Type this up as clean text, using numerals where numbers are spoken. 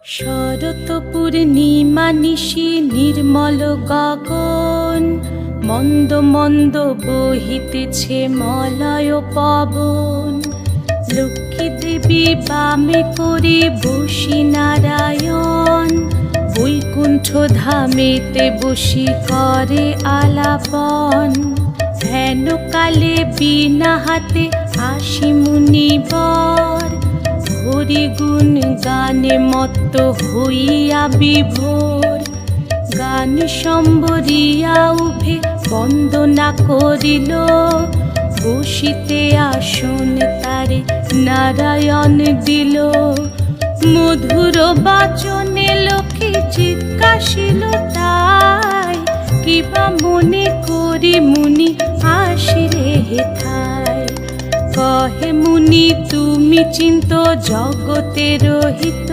শরৎ পূর্ণিমা নিশি নির্মল গগন, মন্দ মন্দ বহিতেছে মলয় পবন। লক্ষ্মী দেবী বামে করে বসি নারায়ণ, বৈকুণ্ঠ ধামেতে বসি করে আলাপন। হেন কালে বিনা হাতে আসি মুনিবর, হরি গুণ গানে মত্ত হইয়া বিভোর। গান সম্বরিয়া উভে বন্দনা করিল, বসিতে আসন তারে নারায়ণ দিল। মধুর বাচনে লোকে জিজ্ঞাসিল তাই, কিবা মনে করি মুনি আসিরে হেথায়। কহে মুনি তুমি চিন্ত জগতের হিত,